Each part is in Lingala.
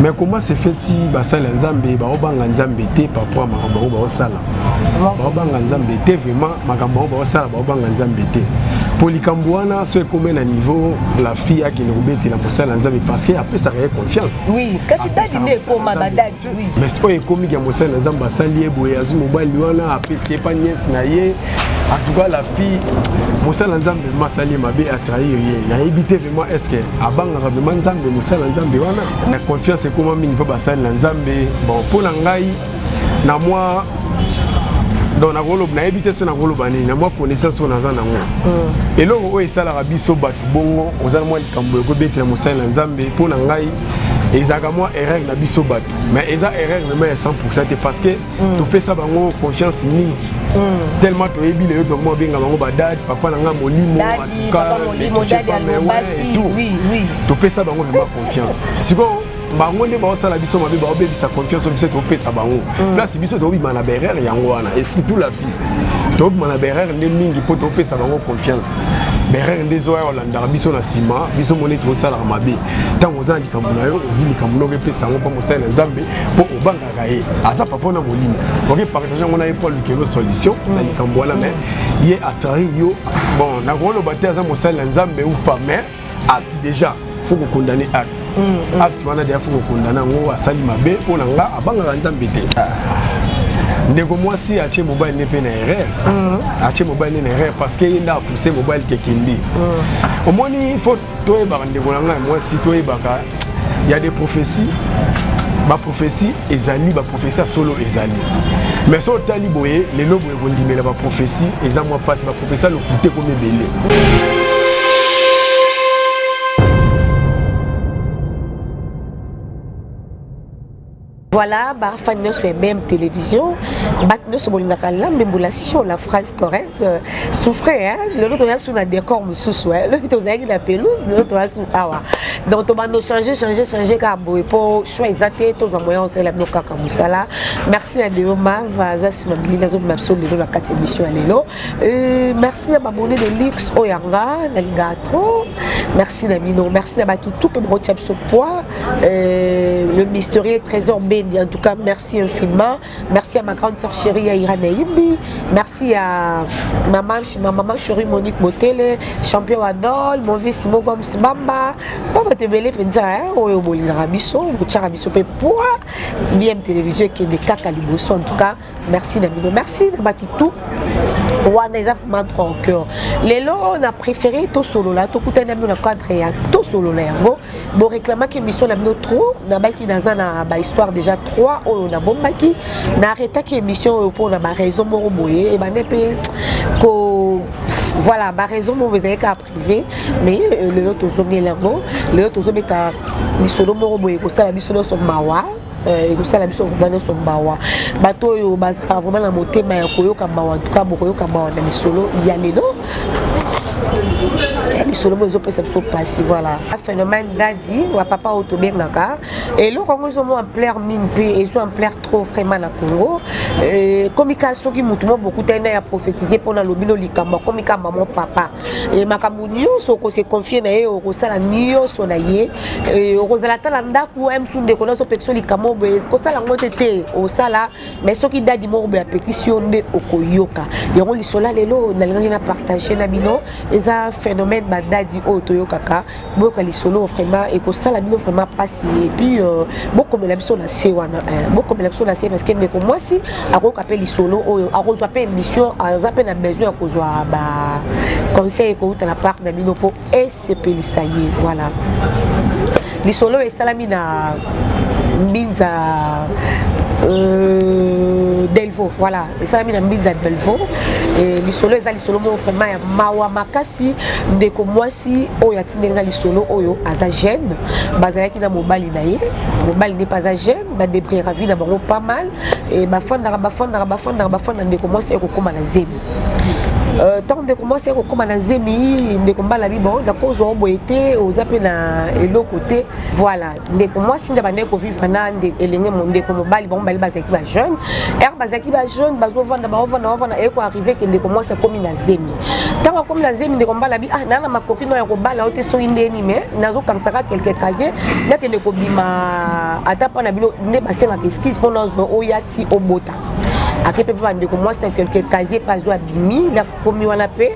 Mais comment se fait-il basala nzambe ba obanga nzambe te papa makambo ba osala ba obanga nzambe te vraiment makambo ba osala ba obanga nzambe te polikambuana so comme na niveau la fille a qui ne robeti la mosala nzambe parce que après ça a confiance oui kasi dadi ne ko mabadadi oui mais to e komi ya mosala nzambe basali eboye azu mobali wana apesi pa nièce na ye en tout cas la fille mosala nzambe masali mabe a trahir ye na ebité vraiment est-ce que abanga vraiment nzambe mosala nzambe wana na confiance e koma mingi pa basali na nzambe bon pour na ngai na moi donc na rolo na ebité so na rolo bani na moi connaissance on azana ngo eloko o esala biso batu bongo ozana moi likambo ko beti na mosala na nzambe pour na ngai ezaka moi erreur na biso batu mais eza erreur vraiment 100% parce que tu peux ça bango confiance mingi tellement to ebi le donc moi benga bango badad papa na nga molimo en tout cas oui oui tu peux ça bango vraiment confiance siko bango ne ba osala biso mabe ba obebisa confiance biso to pesa bango place biso to bima na berrer yango wana et surtout la fille to bima na berrer ne mingi po to pesa bango confiance berrer ndezo ya Hollanda biso na sima biso moni to sala mabe tango za likambo na yo ozili likambo no pesa ngo pa mosala na nzambe po obanga gaye asa papa na molimo ok partager ngona Paul Lukelo solution na likambo wana mais ye atari yo bon na rolo baté za mosala na nzambe ou pas mais ati déjà faut qu'on condamne acte acte wana dia faut qu'on condamne ngo asali mabe pona nga abanga nzambe te ndeko mwasi ache mobile ne pe na erreur ache mobile na erreur parce que il a poussé mobile kekindi omoni faut toi ba ndeko nga mwasi toi baka il y a des prophéties ba prophétie ezali ba prophétie solo ezali mais so tali boye les lobo e kondimela ba prophétie eza moi passe ba prophétie le couté comme belé. Voilà, Barfagnos fait même télévision, Batnos l'ambulation, la phrase correcte, souffrait, hein, le l'autre a sous la décor, l'autre a la pelouse, l'autre a sous awa. Donc on va nous changer, car pour choisir tous les moyens, c'est la noka kamusala. Merci à Deoma, Vazas Mabili, la zone de la 4e émission à l'élo. Merci à m'abonner de Lux Oyanga, Naligatro. Merci à Mino, merci à tout pour me ce poids. Le mystérieux trésor B. En tout cas, merci infiniment. Merci à ma grande soeur chérie Aïra Naïbi. Merci à ma maman chérie Monique Motele, champion Adol, mon vieux Simon Gomes Bamba. Papa te belé penza hein, oyo bolinga biso, botchara biso pe poa. BM télévision qui est des caca liboso en tout cas. Merci Namino, merci na batutu. Wana eza vraiment trop au cœur. Lelo on a préféré to solo là, to kuta namino na cadre ya to solo là yango. Bo réclama que mission namino trop, na baki dans na ba histoire déjà 3 on a bombaki na arrêté que émission pour na ba raison moro boye et ba nepe ko voilà ba raison mo bezai ka privé mais le autre zongi lango le autre zo beta ni solo moro boye ko sala biso no so mawa et ça la mission dans son bawa bateau yo basa vraiment la motema ya koyoka bawa en tout cas bokoyoka bawa na solo il y a les no les solo mo zo pesa so passer voilà un phénomène dadi wa papa autobengaka et le Congo zo mo en plaire mingpe et zo en plaire trop vraiment na Congo communication qui mutu mo beaucoup tena ya prophétiser pour na lobino likamba comme kamba mon papa et makambu nyonso ko se confier na ye ko sala nyonso na ye ko zala tala ndaku em sunde ko na so pection likamba ko sala ngote te o sala mais soki dadi mo be pétition de okoyoka yango lisola lelo na linga na partager na bino eza phénomène badadi otoyo kaka boka lisolo vraiment et ko sala bino vraiment passer et puis beaucoup de la biso na se wana beaucoup de la biso na se parce que ndeko moi si akoka pe lisolo oyo akozwa pe émission azape na besoin akozwa ba conseil ko uta na part na bino po esepelisa ye voilà lisolo esalami na Binza Delvo, voilà, et ça m'a mis à Delvo. Et les solos, les solos, vraiment, mawa makasi, de comme moi si, oh y a tenu les solos, oh yo, à gêne, basé qui n'a mobile inaye, mobile n'est pas à gêne, bah des prix ravis d'abord pas mal, et ma fond, de comme moi si, on comme à la zébi. tant de commencer comme na zemi de combat la bon na cause au boité aux appels na l'autre côté voilà de comment si ndabande ko vivre na de elenge monde ko mobali bon bali bazaki ba jeune bazaki ba jeune bazo vanda et ko arriver que de commencer comme na zemi tant comme na zemi de combat la bi na ma copine ya ko bala ote so indeni mais nazo kamsaka quelques casiers na que de ko bima ata pa na bilo ne basenga excuse pour nos oyati obota akepe pa ndeko moi c'est quelques casiers pas zo abimi la komi wana pe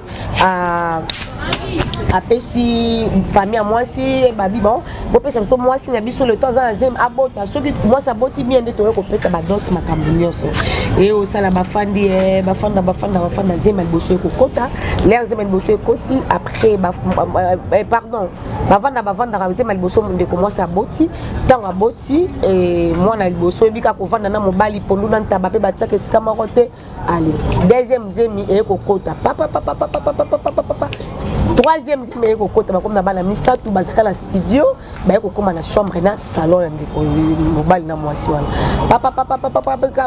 après si famille à moi si babi bon ça me moi si na biso le temps à zem abota ce qui moi ça boti bien de to ko pesa ba dot makambo nyonso et au sala ba fandi bafanda zem alboso ko kota l'air zem alboso koti après pardon bavanda zem alboso ndeko moi ça boti tant a boti et moi na alboso ebika ko vanda na mobali poluna ntaba pe ba tsaka skama rote allez deuxième zemi e ko kota papa troisième zemi ko kota ba comme na bana misatu bazaka la studio ba ko koma na chambre na salon ndeko mobali na mwasi wana papa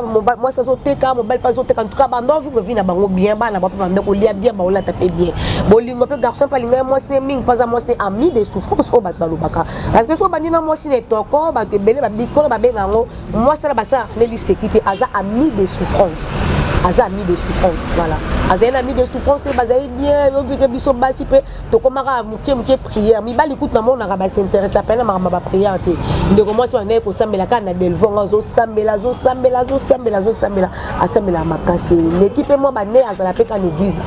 mobali moi ça zoteka mobali pas zoteka en tout cas bando vous revenir na bango bien bana ba papa ndeko lia bien ba ola taper bien bolingo pe garçon pa linga moi c'est ming pas à moi c'est ami de souffrance au bat balobaka parce que so bani na moi c'est toko ba te belé ba bikolo ba bengango moi ça ba ça ne li sécurité aza ami de souffrance aza ami de souffrance voilà aza un ami de souffrance bazaï bien obike biso basi pe to komaka muke prière mi bali écoute na mona ba s'intéresse à peine ma prière te ndeko moi c'est na ko sambela kana delvon zo sambela asambela makasi l'équipe moi ba né azala pe kana église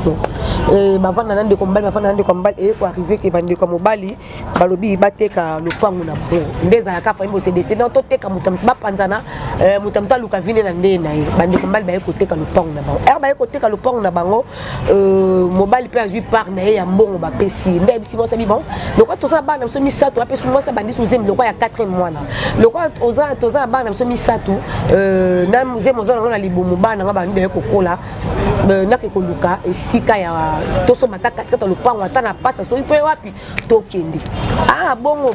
et bavanda na ndeko mbali et ko arriver ke bande ko mobali balobi bateka lopango na bo ndeza ya kafa imbo se décédé to teka mutam ba panzana mutam ta luka vine na ndé na bande ko mbali ba ko teka lopango na bango ba ko teka lopango na bango mobali pe azui par na ya mbongo ba pesi ndé bisi mo sabi bon lokwa to sa bana so misato ape so mo sa bandi so zem lokwa ya 4 mois na lokwa to za bana so misato na zem zo na libumu bana nga bandi ko kola na ke ko luka esika ya toso mataka katika lupango atana pasa so ipo wapi tokende bongo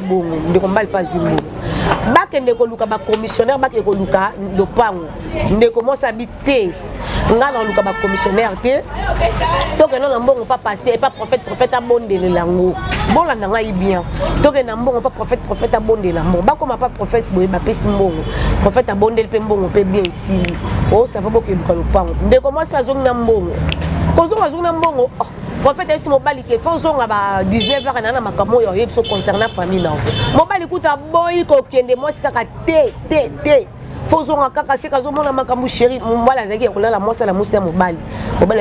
ndeko mbali pas zumbo bakende ko luka ba commissionnaire bakende ko luka lupango ndeko mo sabité ngana luka ba commissionnaire te tokende na mbongo pas pasteur pas prophète abondele lango bola na ngai bien tokende na mbongo pas prophète abondele lango bakoma pas prophète boye ba pesi mbongo prophète abondele pe mbongo pe bien ici ça va boke luka lupango ndeko mo sa zongi na mbongo kozo azuna mbongo prophète esi mobali ke fonzonga ba 19h na makambo yo yebso concernant famille na mobali kuta boy ko kende mo sika te fonzonga kaka sika zo mona makambo chéri mobali azaki ko la mosa la musa mobali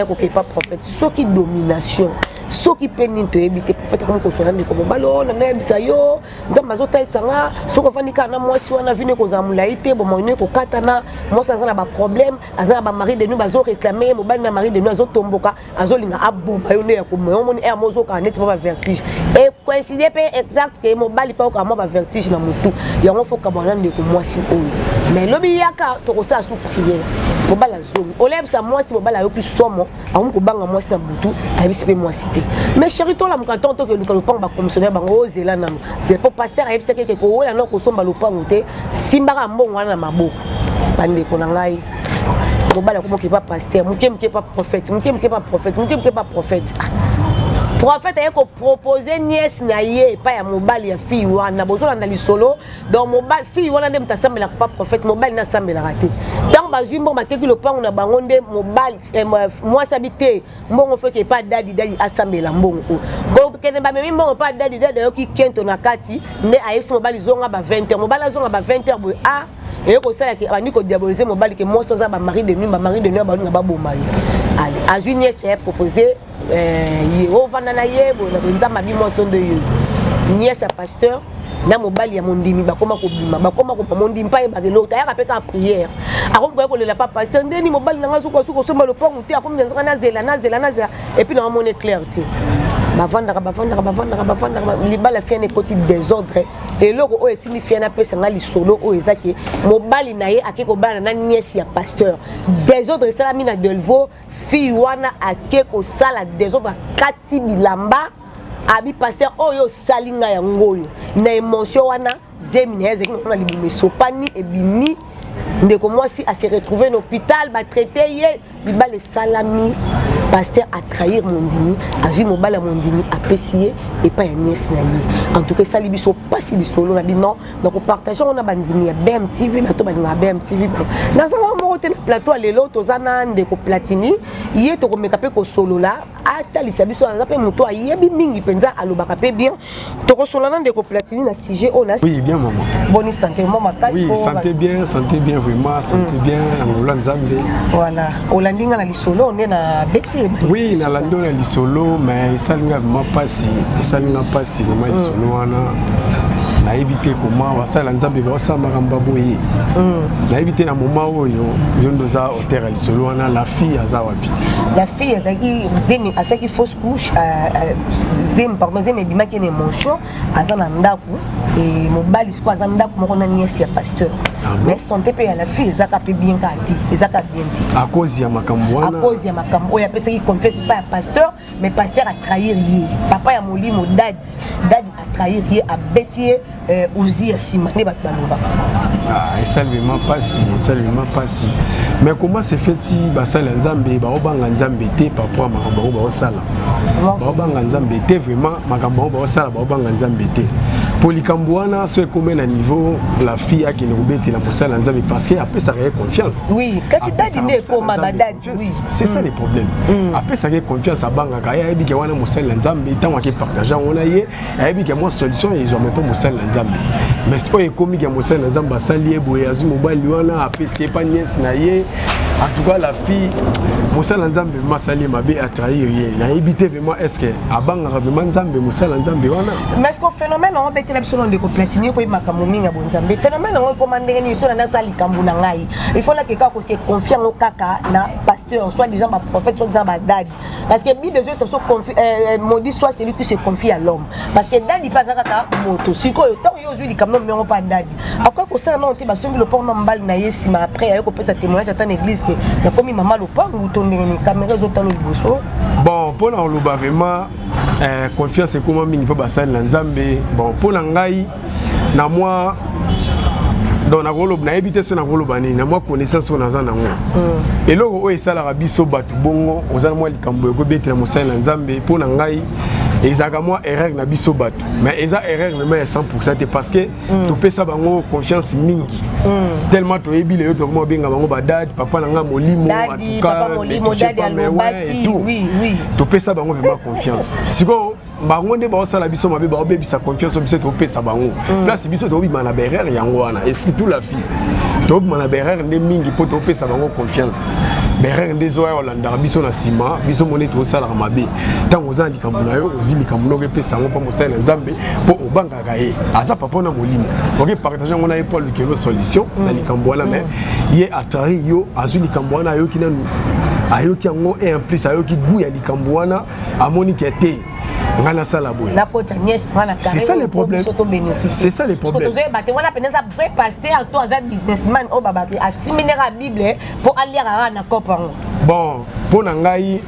ko ke pas prophète soki domination soki peni to ebité prophète comme ko sona ndeko mobali na nebisa yo nzamba zo taisanga soko fanika na mwasi wana vine ko zamula ite bo moine ko katana mosa za na ba problème azana ba mari de nous bazo réclamer mobali na mari de nous azo tomboka azo linga abomba yo ne ya ko moni e mozo ka net ba vertige et coïncider pe exact que mobali pa ko ba vertige na mutu yango fo ka bana ndeko mwasi oyo mais lobi yaka to ko sa su prière mobali azomi olebisa mwasi mobali ayo ki somo amu ko banga mwasi na butu ayebisi pe mwasi te mais chéri to la mukaton to ke luka lupango ba commissionnaire bango ozela nano c'est pas pasteur ayebisa ke ko ola no ko somba lupango te simbaka mbongo wana na maboko bande ko na ngai mobali ko pas pasteur muke pas prophète muke pas prophète prophète a proposé nièce na ye pas ya mobali ya fille wana bozola na lisolo donc mobali fille wana ndem tasambela pas prophète mobali na sambela raté tant bazui mbongo mateki le pango na bango nde mobali moi sabité mbongo fait que pas dadi asambela mbongo ko kene ba memi mbongo pas dadi yo ki kento na kati nde ayesi mobali zonga ba 20h mobali zonga ba 20h boy et ko sala ki bani ko diaboliser mobali ke moi soza ba mari de nuit ba balinga ba bomba allez azui nièce a proposé o vanda na yebo na nzamba bi moso de yo nièce pasteur na mobali ya mondimi bakoma ko bima bakoma ko mondimi pa ba ke lota ya kapeka prière akombo ko lela papa pasteur ndeni mobali na ngazu ko somba le pont te akombo na zela et puis na monnaie clarté bavanda libala fiane koti désordre et loko o etini fiana pesa ngali solo o ezaki mobali na ye akeko bana na nièce ya pasteur désordre sala mina delvo fi wana akeko sala désordre kati bilamba abi pasteur oyo salinga ya ngoyo na émotion wana zemi na ezeki na libume sopani ebimi ndeko mwasi a se retrouver en hôpital ba traité ye libala salami pasteur a trahir mondimi azui mobala mondimi a pesier et pas nièce na ye en tout cas ça libiso pas si solo na bino donc partager on a bandimi ya BMTV bato balinga BMTV na za mo te na plateau lelo tozana ndeko platini ye to ko mekape ko solo la ata lisabiso na pe moto ayebi mingi penza alobaka pe bien to ko solo na ndeko platini na sujet on a. Oui bien maman. Bonne santé maman kasi. Oui santé bien vraiment santé bien ngolola nzambe. Voilà olandinga na lisolo on est na beti. Oui na lando na lisolo mais salinga vraiment pasi vraiment lisolo wana na éviter comment wasala nzambe ba wasala makamba boye na éviter na moment oyo yondo za hôtel à lisolo wana la fille aza wapi la fille azaki zemi asaki fausse couche zemi bimaki une émotion aza na ndako et mobali siko aza ndako moko na nièce ya pasteur mais santé pe ya la fille ezaka pe bien kati ezaka bien ti à cause ya makambo wana à cause ya makambo oya pesa ki confesse pas ya pasteur mais pasteur a trahir ye papa ya molimo dadi a trahir ye a betier Uzi Sima ne bat baloba. Ah, et ça vraiment pas si. Mais comment c'est fait-il basala nzambe ba obanga nzambe te papa makambo ba osala. Ba obanga nzambe te vraiment makambo ba osala ba obanga nzambe te. Polikambo wana so comme na niveau la fille a qui ne obéit la posala nzambe parce que après ça a confiance. Oui, kasi dadi ne ko mabadadi. Oui, c'est ça le problème. Après ça a confiance à banga ka ya bi ke wana mosala nzambe tant que partager on a yé, ya bi ke moi solution ils ont même pas mosala nzambe. Mais c'est pas comme que mosala nzambe sali boye azu mobali wana apesi pas nièce na ye. En tout cas la fille mosala nzambe masali mabe a trahir ye. Na éviter vraiment est-ce que abanga vraiment nzambe mosala nzambe wana. Mais est-ce que phénomène on bete la biso ndeko platini ko makambo minga bonzambe phénomène on commander ni so na sali kambu na ngai il faut la que ka ko se confier au kaka na pasteur soit disant ma prophète soit disant ma dadi parce que bible Dieu se confie maudit soit celui qui se confie à l'homme parce que dadi pas kaka moto siko yo tant yo zui kamno mais on pas dadi akwa ko ça non te ba sombi le port na mbal na yesi ma après ayo ko pesa témoignage à ton église que na komi maman le port ou ton ni caméra zo talo liboso bon pour na loba vraiment confiance et comment mingi po basali na nzambe bon pour na ngai na moi donc na koloba na éviter so na koloba ni na moi connaissance on azana ngo eloko o esala biso batu bongo ozana moi likambo ko betela mosala na nzambe pour na ngai ezaka moi erreur na biso batu mais eza erreur vraiment 100% parce que to pesa bango confiance mingi tellement to ebile yo to mo benga bango badad papa na nga molimo en tout cas molimo dadi alobaki oui to pesa bango vraiment confiance siko bango nde ba osala biso mabe ba obebisa confiance biso to pesa bango place biso to bima na erreur yango wana et surtout la fille to bima na erreur nde mingi po to pesa bango confiance erreur nde zo ya olanda biso na sima biso mone to osala mabe tango za likambo na yo ozi likambo no ke pesa ngo pa mosala nzambe po obanga ka ye aza papa na molimo ok partager ngona ye Paul Kelo solution na likambo wana mais ye atari yo azu likambo wana yo kinanu ayoki yango et en plus ayoki goût ya likambo wana amoni ke te ngana sala boye la kota nièce wana c'est ça le problème c'est ça le problème parce que baté wana peneza vrai pasteur to aza businessman o baba a siminera bible pour aller à na kopango bon pour na ngai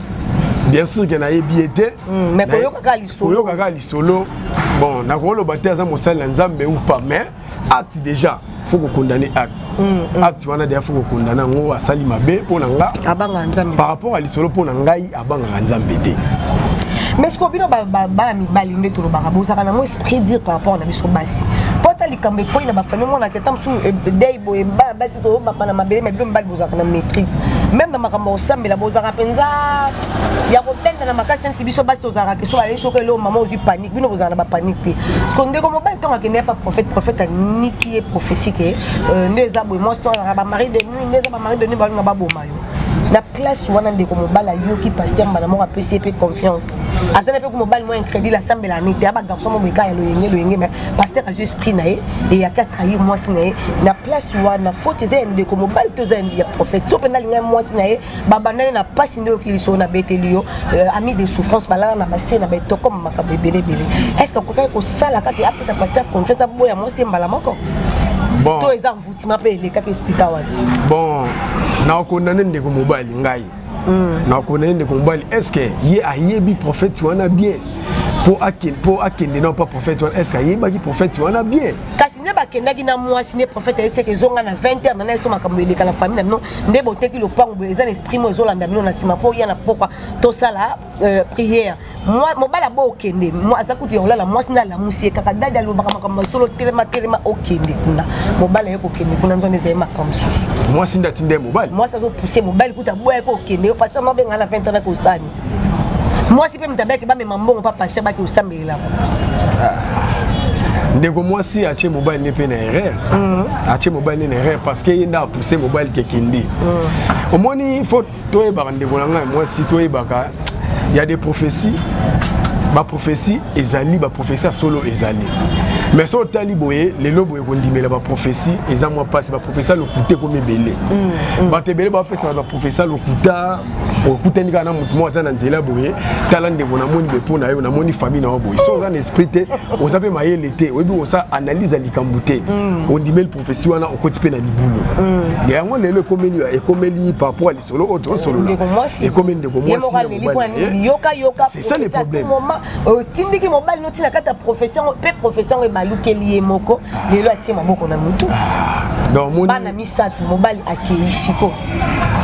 bien sûr que na yebiete mais koyo kaka lisolo bon na ko lo baté aza mosala nzambe ou pas mais acte déjà faut qu'on condamne acte acte wana déjà faut qu'on condamne ngo asali mabe pour na nga abanga nzambe par rapport à lisolo pour na ngai abanga nzambe te. Mais ce qu'on vient de mi balinde tout le barabo, ça a un esprit dire par rapport à biso basi. Pota likambe ko ina ba famille mona ketam sou day boy ba basi to ba pana mabele mais bien bal boza na maîtrise. Même dans makambo sambe la boza penza ya ko tenda na makasi nti biso basi to zara ke so aller so ke lo maman ozu panique, bino boza na ba panique. Ce qu'on dit comme ba to ke n'est pas prophète ni qui est prophétique ndeza boy moi histoire ba mari de nuit ndeza ba mari de nuit ba nga boma yo. La place où on a des comme bala yo qui pasteur madame a PCP confiance azana pe comme bal moins crédit la sambe la nité aba garçon mo ka lo yenge mais pasteur a esprit naé et y a qu'à trahir moi sinaé la place où on a faute c'est des comme bal to zen ya prophète so pendant linga moi sinaé baba nana na pas sindo ki so na betelio ami des souffrances bala na basé na beto comme makabe belé est-ce que ko sala ka ki après ça pasteur confiance a boya moi c'est mbala moko bon to eza mvutima pe le ka ke sika wana bon na condamné ndeko mobali ngai na condamné ndeko mobali est-ce que ye ayebi prophète wana bien pour akende non pas prophète wana est-ce que ayeba ki prophète wana bien kasi ne nde bakendaki na mwasi ne prophète ayese ke zonga na 20h na yeso makambo eleka la famille na nde boteki lopango bo eza l'esprit mo ezolanda bino na sima fo ya na pokwa tosala prière moi mobala bo okende moi azakuti yolala mwasi na la musie kaka dada alobaka makambo solo telema okende kuna mobala yeko okende kuna nzone za makambo susu mwasi ndatinde mobali mwasi azo pousser mobali kuta boya yeko okende parce que no benga na 20h na ko sani mwasi pe mtabeki ba mema mbongo pa passer ba ki osambela ndeko mwasi atie mobile ne pe na erreur atie mobile na erreur parce que yenda a poussé mobile ke kindi omoni faut toyeba ndeko na ngai mwasi toyebaka il y a des prophéties ba prophétie ezali ba prophétie solo ezali mais so tali boye lelo boye kondimela ba prophétie eza moi passe ba prophétie lokuta ko mebele ba tebele ba pesa ba prophétie lokuta okuta ndika na mutu mo ata na nzela boye tala ndeko na moni bepo na yo na moni famille na boye so za na esprit te ozape mayele te obi osa analyse likambute ondimela prophétie wana okoti pe na libulu yango lelo ekomeli par rapport à lisolo autre solo ekomeli ndeko mwasi yoka c'est ça le problème tindiki mobali noti na kata profession pe profession e balukeli moko lelo atie maboko na mutu donc moni bana misatu mobali akei siko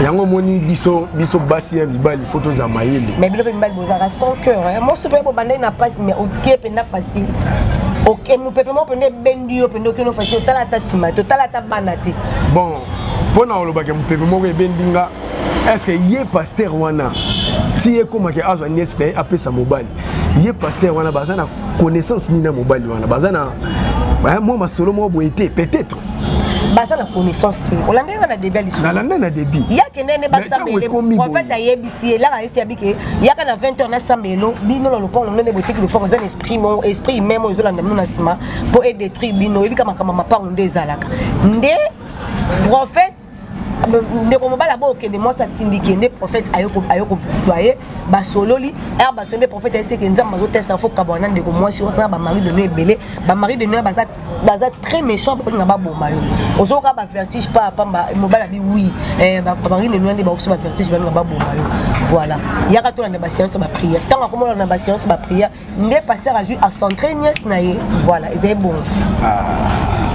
yango moni biso basi ya mibali photo za mayele mais bilo pe mibali bozaka sans cœur moi se pe bo bandai na passe mais ok pe na facile ok nous pepe mo pende bendio pende ok no facile tala ta sima to tala ta banate bon pona olobaka mu pepe mo ko bendinga est-ce que yé pasteur wana si yé comme que azwa nieste apesa mobile yé pasteur wana bazana connaissance ni na mobile wana bazana moi masolo mo boité peut-être bazana connaissance te olanda na débit liso na débit yake nene basambele en fait ayebisi la ayesi abike yaka na 20h na sambelo bino lo pongo nene boteki lo pongo za esprit même ozolanda na sima pour et détruire bino ebika makama mapango ndezalaka nde prophète ndeko mobala bo okende mwasi atindiki nde prophète ayoko ployer basololi er basonde prophète ayese ke nzambe azotesa fo kabwana ndeko mwasi wana ba mari de nous ebele ba mari de nous baza très méchant ba baboma yo ozoka ba vertige pa pamba mobala bi oui ba mari de nous ndi ba okusa ba vertige ba baboma yo voilà yaka to na ba séance ba prière tant comme na ba séance ba prière nde pasteur a juste à s'entraîner na ye voilà c'est bon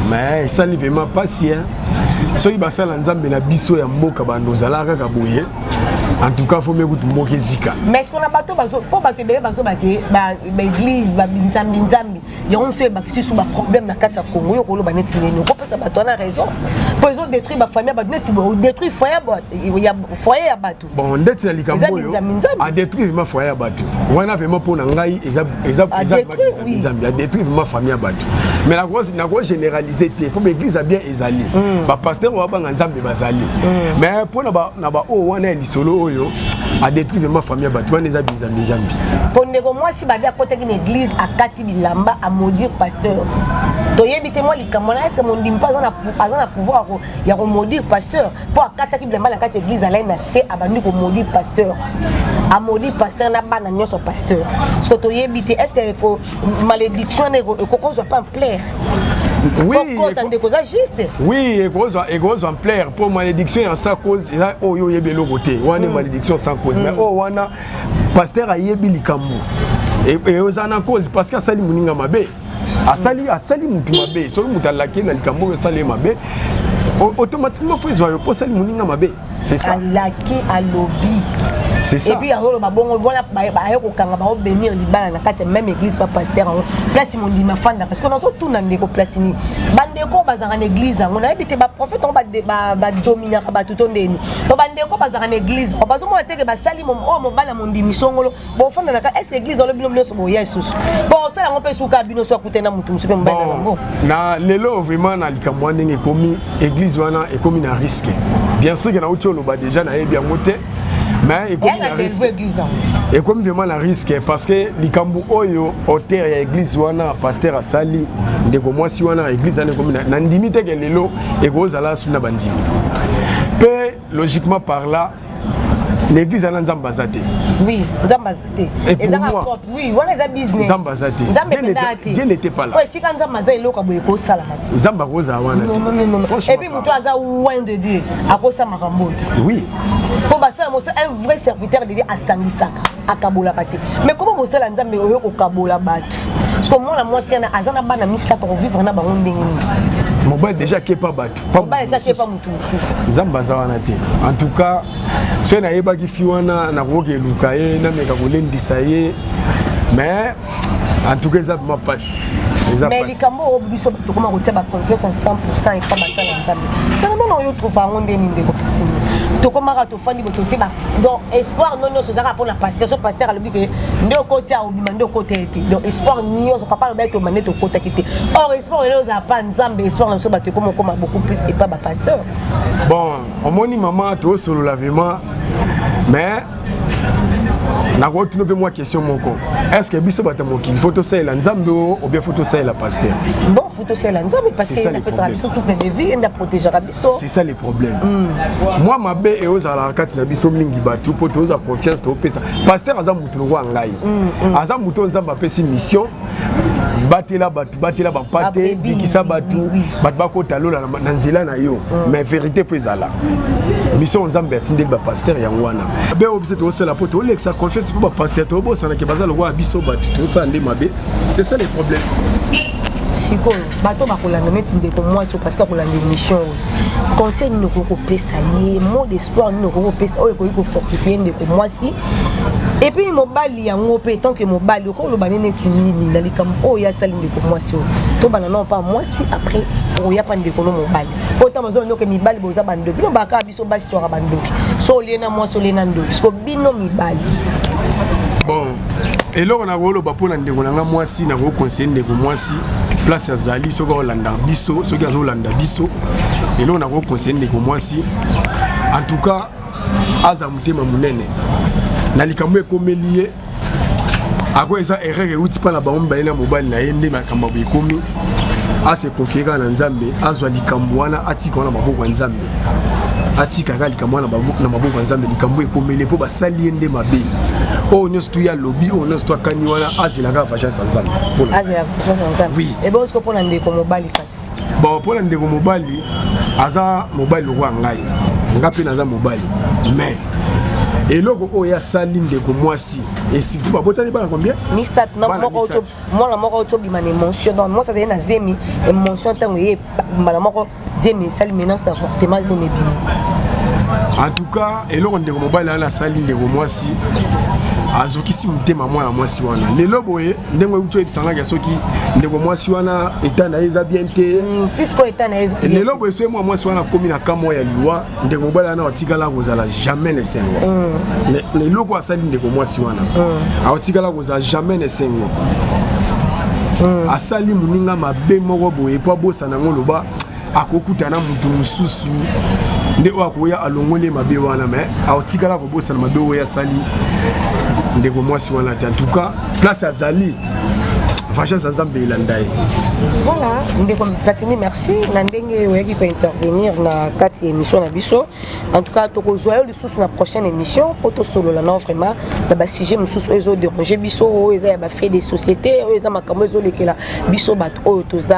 mais ça ne vraiment pas si hein soki basala nzambe na biso ya mboka bando zalaka ka boye en tout cas faut mekutu mboka ezika mais est-ce qu'on a bateau bazo pour bateau bele bazo ba église ba nzambi yon fait ba kisi sous ba problème na kati ya Congo yo kolo ba neti neno ko pesa bato na raison pour ils ont détruit ba famille ba neti bo détruit foyer ya bato bon ndeti na likambo yo a détruire ma foyer ya bato wana vraiment pour na ngai eza nzambi a détruire ma famille ya bato mais na ko généraliser te pour l'église a bien ezali ba pasteur wa banga nzambe bazali mais pour na ba o wana lisolo oyo a détruire ma famille ya bato wana eza nzambi pour ndeko moi si ba bia côté une église a kati bilamba a maudire pasteur to yebite moi likambo na est-ce que mon dim pas na pouvoir ya ko maudire pasteur pour akata ki bilamba na kati église ala na se abandi ko maudire pasteur a maudire pasteur na bana nyoso pasteur parce que to yebite est-ce que malédiction ne ko cause pas en plaire oui juste oui et cause en plaire pour malédiction en sa cause là oh yo yebelo côté wana malédiction sans cause mais oh wana pasteur a yebi likambo et ozana cause parce que asali muninga mabe asali mutu mabe solo mutalaki na likambo osali mabe automatiquement faut zo yo pour sali muninga mabe c'est ça alaki alobi c'est ça et puis alors ba bongo voilà ba yoko kanga ba obéir libala na kati même église pas pasteur place mon dima fanda parce que on tout na ndeko platini bandeko bazanga na église on a habité ba prophète on ba dominer ba tout ndeni ba bandeko bazanga na église on bazo mo teke ba sali mo bala mon dimi songolo bo fanda na est-ce que église olo bino nyonso bo yesus bon ça on peut souka bino so akutena mutu musu pe mbana nango na lelo vraiment na likambo ndenge komi église wana et komi na risque bien sûr que na utolo ba déjà na yebi ngote mais et comme vraiment la risque parce que likambo oyo auteur ya église wana pasteur asali ndeko mwasi wana église ane comme na ndimi te ke lelo et kozala suna bandimi pe logiquement par là l'église ana nzamba zate oui nzamba zate et pour moi oui wana za business nzamba zate Dieu n'était pas là ouais si quand nzamba za eloko boye ko sala mati nzamba koza wana non et puis muto aza loin de Dieu akosa makambo oui pour basala mo un vrai serviteur de Dieu asangisaka akabola kate mais comment mo sala nzambe oyo ko kabola bato parce que moi la mwasi na azana bana misato ko vivre na bango ndenge mobile déjà qui pas battu mobile ça qui pas mutu nzamba za wana te en tout cas so na yeba ki fi wana na ko ke lukaye na meka ko lendisa ye mais en tout cas ça m'a passé mais les cambos biso to comment retia ba confiance en 100% et pas basala nzambe seulement on yo trouve en ndeni ndeko parti to comment ka to fandi boto tiba donc espoir non so zaka pour la pasteur so pasteur a le dit que ndo ko tia obima ndo ko tete donc espoir nyo so papa le ba to mané to ko takite or espoir le za pas nzambe espoir na so ba to comment beaucoup plus et pas ba pasteur bon au moni maman to solo lavement mais na ko tino pe moi question moko est-ce que biso bata moki photo ça la nzambe ou bien photo ça la pasteur bon photo ça la nzambe parce que il peut ça biso souffle de vie et protéger biso c'est ça le problème moi ma bé et aux ala kati na biso mingi batu poto aux confiance to pesa pasteur aza mutu ngo ngai aza mutu nzamba pesi mission batela ba pate bikisa batu bat bako talola na nzela na yo mais vérité faut ezala mission nzamba tindel ba pasteur ya ngwana be obse to sala poto olexa confiance pour ba pasteur to bo sana ke bazala roi biso batu to ça ndé mabe c'est ça le problème siko bato bakolanda neti ndeko mwasi parce que kolanda émission conseil ni ko pesa ye mot d'espoir ni ko pesa oyo ko fortifier ndeko mwasi et puis mobali yango pe tant que mobali ko lo banene tinini na likam o ya sali ndeko mwasi to bana non pas mwasi après o ya pa ndeko no mobali autant besoin que mibali boza bandoki no baka biso basi to bandoki so lena mwasi lena ndoki parce que bino mibali bon et là on a rolo ba pona ndeko nanga mwasi na ko conseiller ndeko mwasi place ya zali soko olanda biso soki azolanda biso et là on a ko conseiller ndeko mwasi en tout cas aza mutema munene na likambo ekomelie ako eza erreur euti pa na bango baina mobali na yende makambo ekomi ase confier na nzambe azwa likambo wana atika wana maboko ya nzambe atika ka likambo wana na maboko ya nzambe likambo ekomelie po basali yende mabe o nyos tu ya lobby o nyos tu akani wana azela ka fachance nzambe azela fachance nzambe oui et bon ce qu'on pona ndeko mobali kasi bon pona ndeko mobali aza mobali lokwa ngai ngapi naza mobali mais et loko oya sali ndeko mwasi et surtout babotani bana combien misat na moko to mona moko to bimane mention donc moi ça na zemi et mention tango ye bana moko zemi sali menace d'avortement zemi bino en tout cas et loko ndeko mobali ana sali ndeko mwasi azokisi mutema mwana mwasi wana lelo boye ndengo uto ebisanga ya soki ndeko mwasi wana eta na eza bien te tisko eta na eza lelo boye so mwasi wana komi na kamo ya liwa ndeko mobali wana otikala kozala jamais ne sengo lelo ko asali ndeko mwasi wana otikala kozala jamais ne sengo asali muninga mabe moko boye po bosa nango loba akokutana mutu mususu nde oakoya alongole mabe wana mais aotikala kobosa na mabe oya sali ndeko mwasi wana en tout cas place azali fachance nzambe elandai voilà ndeko Platini merci na ndenge oyaki ko intervenir na kati émission na biso en tout cas toko joyeux le sous na prochaine émission poto solo la non vraiment na ba sujet mususu ezo déranger biso eza ya ba fait des sociétés eza makambo ezo lekela biso bat oyo toza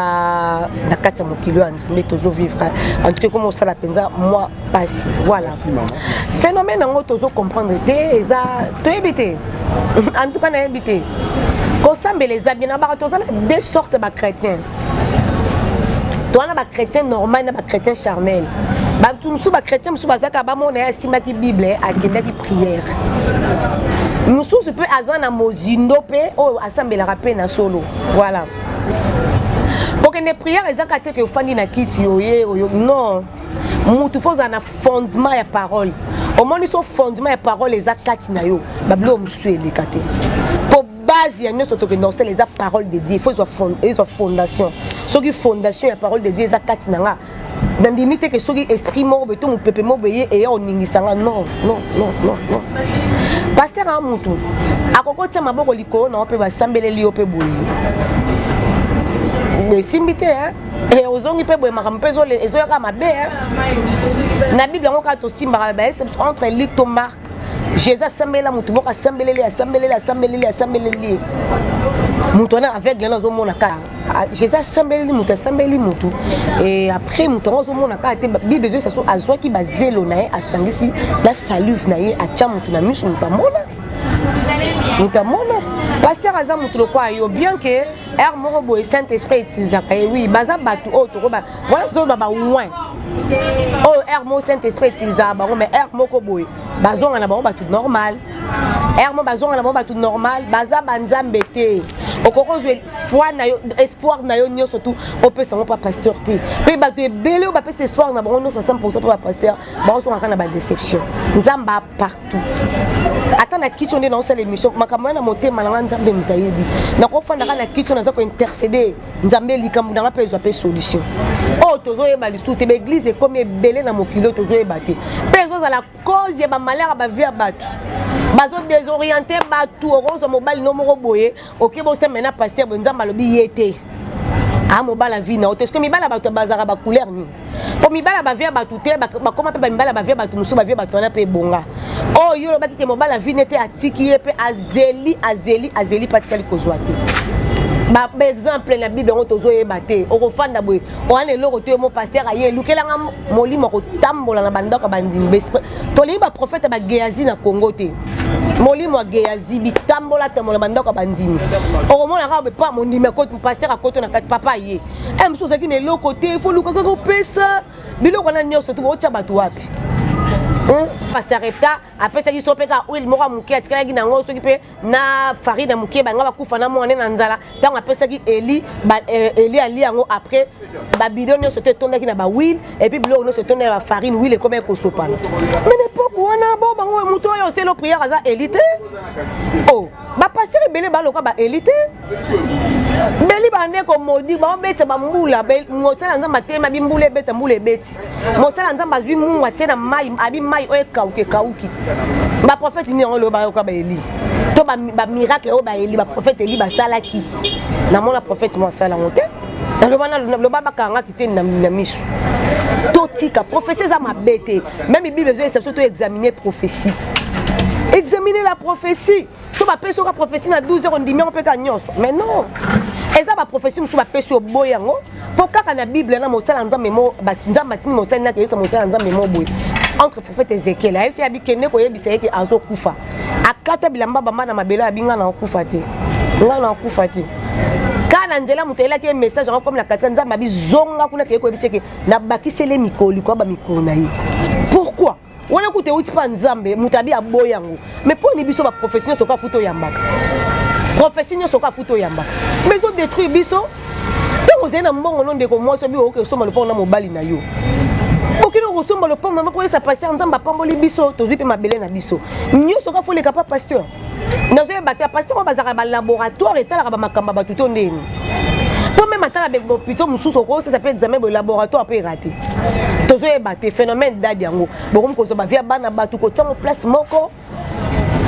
na kati ya mokili ya nzambe tozo vivre en tout cas comme ça la penza moi passe voilà phénomène ngo tozo comprendre te eza to ebité en tout cas na ebité Kosambele les habits na ba tozana deux sortes de chrétiens. Toi na ba chrétien normal na ba chrétien charnel. Ba tout ba chrétien musu bazaka ba mona sima ki bible akenda ki prière. Musu se peut azana mozindo pe o asambela rapé na solo. Voilà. Pour que les prières ezaka te que fandi na kiti oye non. Mutu foza na fondement ya parole. Au moins ils sont fondement ya parole les akati na yo. Bablo musu elekate. Base ya nyo soto que non c'est les paroles de Dieu il faut ils ont fondation ce qui fondation la parole de Dieu za katinanga dans limite que ce qui esprit mort beto mu pepe mo beye et on ningisanga non pasteur amutu akokoti maboko liko na ope ba sambeleli ope boyi mais simbite hein et ozongi pe boye makampezo les ezoyaka mabe hein na bible ngo ka to simba ba entre lito marque Jésus asambela mutu boka asambeleli mutu na avec les zo mona ka Jésus asambeleli mutu et après mutu zo mona ka te bible Jésus ça azwa ki bazelo na ye asangisi la salive na ye acha mutu na miso mutamona pasteur aza mutu lokwa yo bien que air moko boye Saint-Esprit utilisaka oui baza batu o to ba voilà zo ba ouin oh air mo Saint-Esprit utilisaka ba mais air moko boye bazonga na ba batu normal air mo bazonga na ba batu normal baza banzambe te okokozwe foi na yo espoir na yo nyo surtout o peut sango pas pasteur te pe batu ebele o ba pesa espoir na bango 100% pour pasteur ba so ngaka na ba déception nzamba partout attends na kicho ndé dans cette émission makambo na motema na nzambe mutayebi na ko fanda kana kicho na zo ko intercéder nzambe likambo na pe zo pe solution oh tozo yeba lisute be église comme ebele na mokilo tozo yeba te pe zo za la cause ya ba malheur ba vie batu bazo désorienter batu okozo mobile no moko boye OK bo se mena pasteur nzamba lobi yete a mobala vie na est-ce que mibala batu bazara ba couleur ni po mibala ba vie batu te ba koma pe ba mibala ba vie batu musu ba vie batu na pe bonga oh yo lo baki ke mobala vie nete atiki ye pe azeli patikali kozwa te ba exemple na bible on tozo yeba te okofanda boye o ane loko te mo pasteur aye lukelanga molimo ko tambola na bandako bandimbe to liba prophète ba Géasi na Congo te molimo Géasi bitambola tamola bandako bandimi okomona ka be pa mondime ko pasteur akoto na kati papa ye mso zaki ne loko te fo luka ko pesa biloko na nyoso to ocha batu wapi pasteur Repta après ça qui sopeka oil moko muke atikala gi na ngo soki pe na farine muke ba ngaba kufa na mwana na nzala tant après ça qui Eli ali yango après ba bidon nyo sote tonda ki na ba huile et puis biloko no sote tonda la farine huile comme ko sopana mais n'époque wana bo bango muto yo c'est le prière za élite oh ba pasteur belé ba lokwa ba élite beli ba ndeko modi ba beta ba mbula be ngotala nzamba tema bimbule beta mbule beti mosala nzamba zwi mungu atina mai abi mai o kauki ba prophète ni on lo ba ko ba Eli to ba miracle o ba Eli ba prophète Eli ba salaki na mona prophète mo sala ngote le bana le baba kanga kité na misu to tika prophétie za mabete même bible besoin surtout examiner prophétie examiner la prophétie so ba peso ka prophétie na 12 heures ndimi on peut ka nyonso mais non eza ba prophétie musu ba peso boyango po kaka na bible na mosala nzambe mo nzamba tini mosala na ke mosala nzambe mo boy entre prophète Ézéchiel ayesi abikende ko yebisa yeke azo kufa akata bilamba bamba na mabela abinga na kufa te nga na kufa te kana nzela mutela ke message en comme la katika nzamba bizonga kuna ke ko yebisa ke na bakisele mikoli ko ba mikolo na ye pourquoi on écoute uti pa nzambe mutabi aboyango mais pour ni biso ba professionnel soka futo yambaka professionnel soka futo yambaka mais on détruit biso to ozena mbongo non de ko moso bi o ke soma le pona mobali na yo okino kosomba le poma ko sa pasteur nzamba pamboli biso tozwi pe mabele na biso nyo soka fo le kapa pasteur nazo yebata pasteur bazaka ba laboratoire etala ba makamba batuto ndeni pour même attendre avec plutôt mususu ko ça s'appelle examen de laboratoire peut rater tozo yebate phénomène d'adiango bokom ko so ba via bana batu ko tsango place moko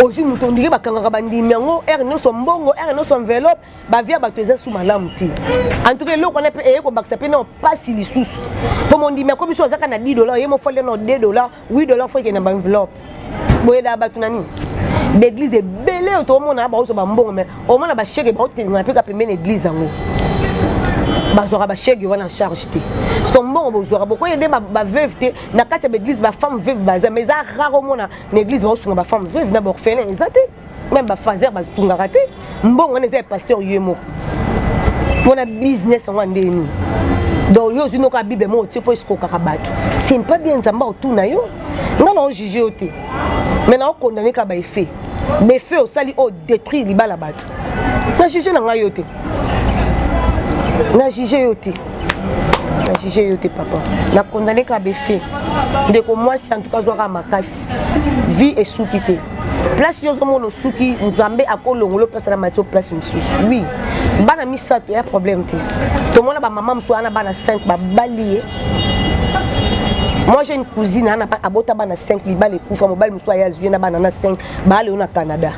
ozi mutondiri bakanga bandimi yango no so mbongo no so enveloppe ba via batu eza sous malamu ti en tout cas loko na pe ko baksa pe na passe lisusu pour mon ndimi ko biso azaka na $10 yemo folle no $2 $8 faut que na ba enveloppe boye da batu nani l'église est belé to mona ba so ba mbongo mais au moins ba chèque ba hotel na pe ka pembe l'église yango bazora ba chèque wana charge te parce que mbongo bozora beaucoup yende ba veuve te na kati ya l'église ba femme veuve baza mais za rare mona na église ba osunga ba femme veuve na ba orphelin ezate même ba fazer ba tunga raté mbongo na za pasteur yemo mona business ngwa ndeni donc yo zino ka bible mo ti po iskoka ka batu c'est pas bien nzamba otuna yo ngana o juger ote mais na o condamner ka ba effet mais fait au sali o détruire libala batu na juger na ngayo te na juger yote papa na condamné ka befe de ko moi si en tout cas zoka makasi vie et soukité place yo zomo no souki nzambe akolongolo place na matio place msusu oui bana misato ya problème te to mona ba maman mso ana bana 5 ba balié moi j'ai une cousine ana abota bana 5 libale kufa mobile mso ya zuye na bana na 5 bale ona Canada.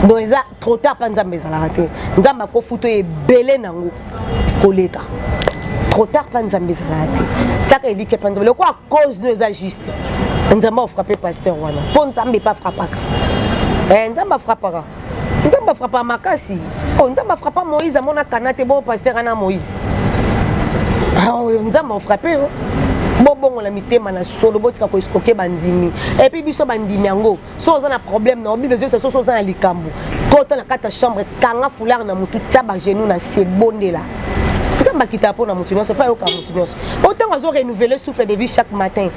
Donc ça trop tard pas nzambe za la raté nzamba ko futo e belé nango koleka trop tard pas nzambe za la raté ça que dit que pas nzambe quoi à cause de ça juste nzamba a frappé pasteur wana pour nzambe pas frappaka nzamba frappaka nzamba frappa makasi oh nzamba frappa Moïse amona kanate bon pasteur ana Moïse nzamba frappé bon la mitema na solo botika ko escroquer bandimi et puis biso bandimi yango so za na problème na bible so za na likambo bota na kata chambre kanga foulard na mutu tia ba genou na se bonde là ça m'a quitté pour na mutu non c'est pas au ka mutu non autant azo renouveler souffle de vie chaque matin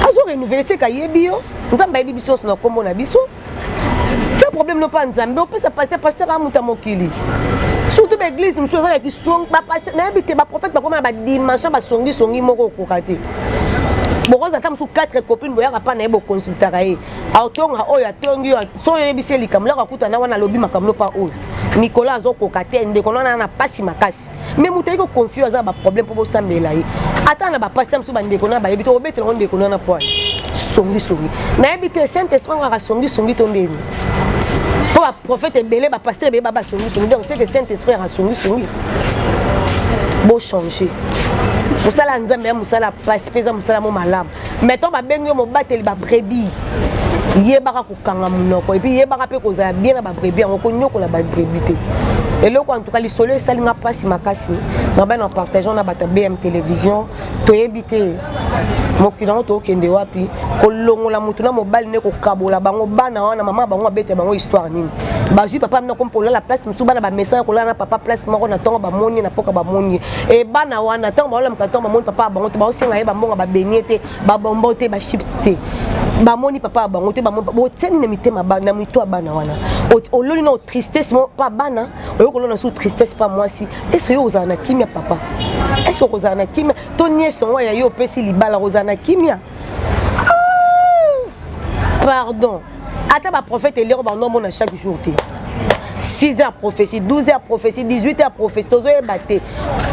azo renouveler c'est ka yebi yo nzamba yebi biso na kombo na biso c'est problème non pas nzambe on peut ça passer à muta mokili surtout l'église monsieur ça qui sont ba pasteur na habité ba prophète ba comme ba dimension ba songi moko kokati bokoza tam sous 4 copines boyaka pa na yebo consultera ye autonga oyo atongi so yebise likamla kakuta na wana lobi makamlo pa oyo Nicolas azokoka te ndeko na pasi makasi mais mutai ko confuse za ba problème pour bosambela ye ata na ba pasteur msu ba ndeko na ba yebite obetela ndeko na po songi na yebite saint esprit ngaka songi to ndeni po ba prophète belé ba pasteur be ba songi donc c'est que saint esprit a songi beau changer musala nzambe ya musala passe pesa musala mo malamu mettons ba bengi mo bateli ba brebis yebaka kokanga munoko et puis yebaka pe kozala bien na ba brebis ngoko nyokola ba brebis te eloko en tout cas lisolo esalinga pasi makasi na ba na partageant na bata BM télévision toyebite mokilano to kende wapi kolongola mutu na mobali ne kokabola bango bana wana mama bango abete bango histoire nini bazui papa mna kompola la place musu bana ba message kola na papa place moko na tongo ba moni na poka ba moni e bana wana tongo ba ola mkatongo ba moni papa bango to ba osenga ye ba mbonga ba benyete ba bombo te ba chips te ba moni papa bango te ba bo teni na mitema ba na mito bana wana ololi na tristesse mo pa bana oyo kolona sous tristesse pas moi si est-ce que vous en a kimia papa est-ce que vous en a kimia to nieso wa ya yo pesi libala rozana kimia pardon ata ba prophète elero ba no mona chaque jour te 6 heures prophétie 12 heures prophétie 18 heures prophétie tozo ebate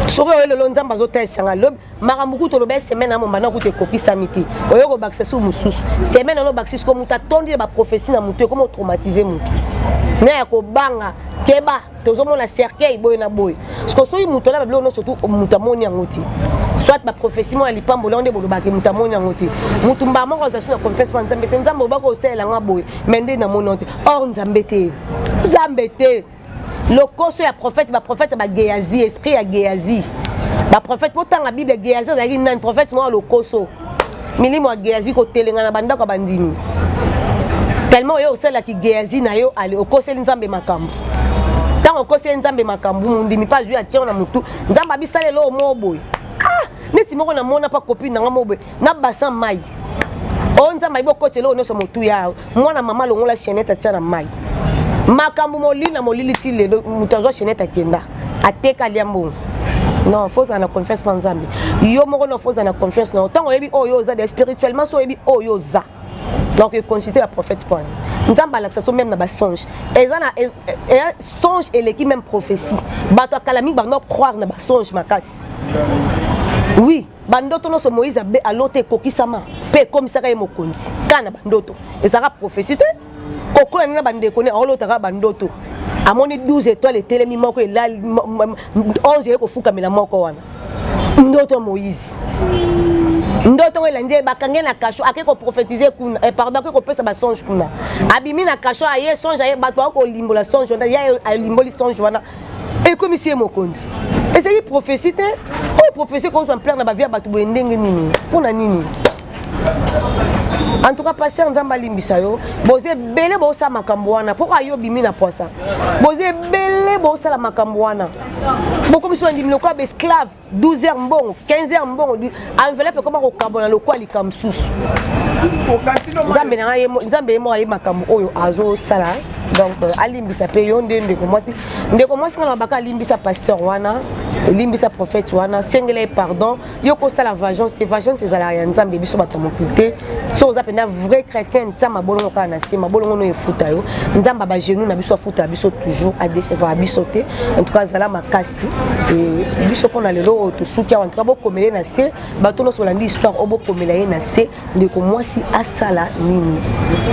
soko le lonzamba zo tesanga lob makambuku to lobe semaine amo bana kute kopisa miti oyo ko bakse su mususu semaine no bakse ko muta tondi ba prophétie na mutu comme traumatiser mutu na ya ko banga keba tozo mona cercueil boy na boy parce que so yi mutu na ba blo no surtout mutamoni ngoti soit ba prophétie mo alipambo londe bolobaki mutamoni ngoti mutu mbama ko za su na confesse nzambe te nzambe ba ko sela nga boy mende na mononte or nzambe te le coso ya prophète ba Géazi esprit ya Géazi ba prophète potanga Bible Géazi azali nan prophète mo le coso milimo ya Géazi ko telenga na banda ko bandimi tellement yo osala ki Géazi na yo ali okoseli nzambe makambo tant okoseli nzambe makambo mundimi pas ju atia na mutu nzamba bisale lo moboy neti moko na mona pa copine nga moboy na basan mai on nzamba ibo kotelo no so mutu ya mwana mama longola chenette atia na mai makambu molili ti le mutazo cheneta kenda ateka liambo non faut ça na confiance pa nzambe yo moko no faut ça na confiance na tant oyebi oyo za de spirituellement so oyebi oyo za donc consulter la prophète point nzamba la so même na ba songe ezana songe et l'équipe même prophétie bato kalami ba no croire na ba songe makasi oui bandoto no so Moïse a loté kokisama pe comme ça ka mokonzi kana bandoto ezaka prophétie te kokola nina bandeko ne olotaka bandoto amoni 12 étoiles etelemi moko elali 11 eko fuka mela moko wana ndoto Moïse ndoto elande bakange na kasho akeko prophétiser kuna pardon akeko pesa ba songe kuna abimi na kasho aye songe aye bato ko limbola songe wana ya limboli songe wana et comme ici mokonzi et c'est prophétie te o prophétie qu'on soit en plein na ba via bato boendenge nini pona nini. En tout cas, pasteur Nzamba limbisa yo, boze belé bosa makamboana. Pourquoi yo bimi na poisa? Boze belé bosa la makamboana. Beaucoup mi so ndimi lokwa esclave 12 heures mbongo, 15 heures mbongo, enveloppe comment ko kabona lokwa likam susu. Nzambe na ye Nzambe mo aye makambo oyo azo sala. Donc alimbisa pe yo ndeko mwasi kana baka limbisa pasteur wana, limbisa prophète wana, sengele pardon, yo ko sala vengeance, c'est la ya Nzambe biso batamokulte. So za pena vrai chrétien ntsama bolongo kana se mabolongo no efuta yo. Nzamba ba genou na biso futa biso toujours à décevoir biso te. En tout cas zala makasi et biso pona lelo to sukia en tout cas bokomele na se bato no solandi histoire obo komela ye na se ndeko mwasi asala nini.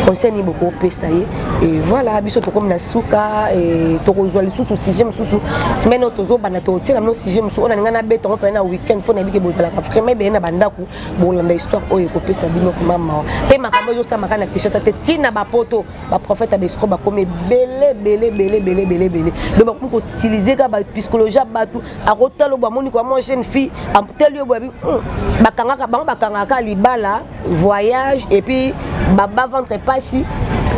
Conseil ni boko pesa ye et voilà biso to comme na suka et to kozwa le susu sujet mususu semaine tozo bana to tina no sujet mususu ona ngana beto on na weekend pona bike bozala ka vraiment be na bandaku bolanda histoire oyo ko pesa bino mama pe makambo yo sama kana kishata te tina ba poto ba prophète abesko ba comme belé donc on utiliser ka ba psychologie ba tout a rotalo ba moni ko moi jeune fille en tel lieu bakangaka libala voyage et puis baba ventre pas si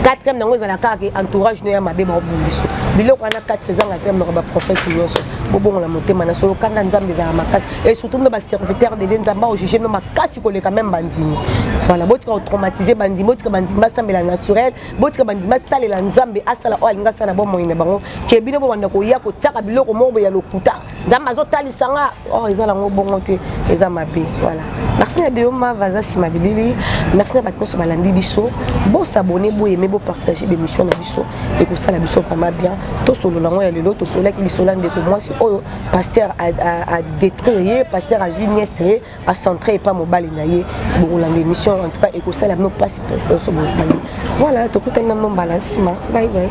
4e nango ezala kaka entourage no ya mabe ba obundiso biloko wana 4 ans atem na ba prophète nyonso bobongo la motema na solo kanda nzambe za makasi et surtout na ba serviteur de nzamba au juger no makasi koleka même bandini voilà botika traumatiser bandini botika bandini basambela naturel botika bandini batalela nzambe asala o alinga sana bo moyina bango ke bino bo wanda ko ya ko taka biloko mo ya lokuta nzamba azotali sanga oh ezala ngo bongo te eza mabe voilà merci de ma vaza si mabilili merci na batno so balandi biso bo s'abonner bo aimer bo partager des missions na biso et que ça la biso vraiment bien to solo lango ya lelo to solo ki solo ndeko moi c'est oyo pasteur a détruire pasteur a juinestre a centrer pas mobile na ye bo la émission en tout cas et que ça la no passe so bo voilà to kutana no balance bye bye.